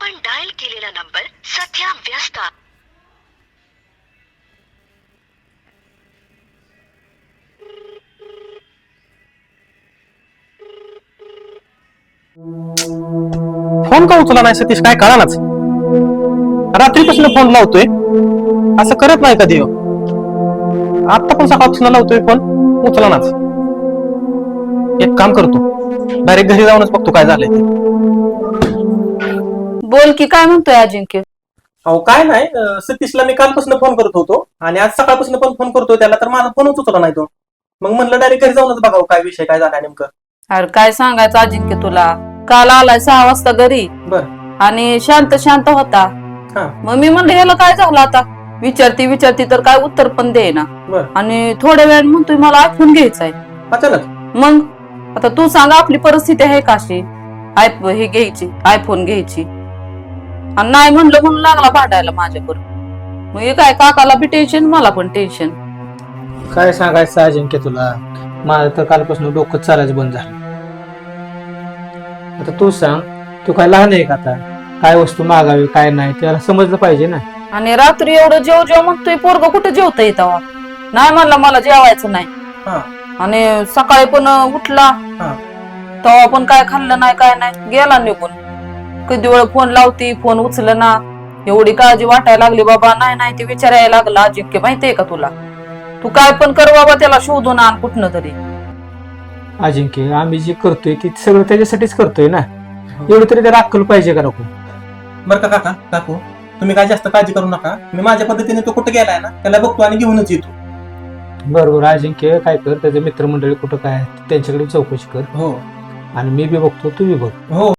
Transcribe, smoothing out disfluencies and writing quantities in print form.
आपण डायल केलेला नंबर सध्या व्यस्त आहे. फोन का उचला नाही सतीश, काय कळानाच. रात्रीपासून फोन लावतोय, असं करत नाही कधी. आता पण सकाळपासून लावतोय फोन, उचला नाच. एक काम करतो, डायरेक्ट घरी जाऊनच बघतो काय झालंय ते. बोल की, काय म्हणतोय अजिंक्य? अहो काय नाही, सतीशला मी कालपासून फोन करत होतो आणि आज सकाळपासून पण फोन करतोय त्याला, तर माझा फोनच उचलला नाही तो. मग म्हणलं डायरेक्ट घरी जाऊनच बघावं काय विषय काय झाला नेमकं. अरे काय सांगायचं अजिंक्य तुला, काल आलाय 6 वाजता घरी बर. आणि शांत शांत होता. हा. मग मी म्हणलं ह्याला काय झालं आता, विचारती तर काय उत्तर पण देईना. बर. आणि थोड्या वेळाने म्हणतोय मला आयफोन घ्यायचाय. अचानक. मग आता तू सांग आपली परिस्थिती आहे का अशी, हे घ्यायची, आयफोन घ्यायची, आणि नाही म्हणलं म्हणून लागला भांडायला माझ्याबरोबर. मग हे काय, काकाला बी टेन्शन, मला पण टेन्शन. काय सांगायचं अजिंक्य तुला, माझं तर कालपासून डोकं चालायचं बंद झालं. आता तू सांग, तू काय लहान आहे का आता, काय वस्तू मागावी काय नाही त्याला समजलं पाहिजे ना. आणि रात्री एवढं जेव म्हणतोय, पोरग कुठं जेवता येतावा, नाही म्हणला मला जेवायचं नाही. हा. आणि सकाळी पण उठला हा. तेव्हा पण काय खाल्लं नाही काय नाही, गेला निघून. कधी वेळ फोन लावती, फोन उचल ना. एवढी काळजी वाटायला लागली बाबा, नाही ते विचारायला लागला अजिंक्य, माहितीये का तुला. तू काय पण कर बाबा, त्याला शोधून आण कुठनं तरी. अजिंक्य आम्ही जे करतोय ते सगळं त्याच्यासाठीच करतोय ना, एवढं तरी त्याला अक्कल पाहिजे का नको. बरं का काकू, तुम्ही काय जास्त काळजी करू नका. मी माझ्या पद्धतीने तो कुठं गेलाय ना त्याला बघतो आणि घेऊनच येतो. बरोबर अजिंक्य, काय कर, त्याचे मित्रमंडळी कुठं काय त्यांच्याकडे चौकशी कर. हो. आणि मी बी बघतो, तू बी बघ. हो.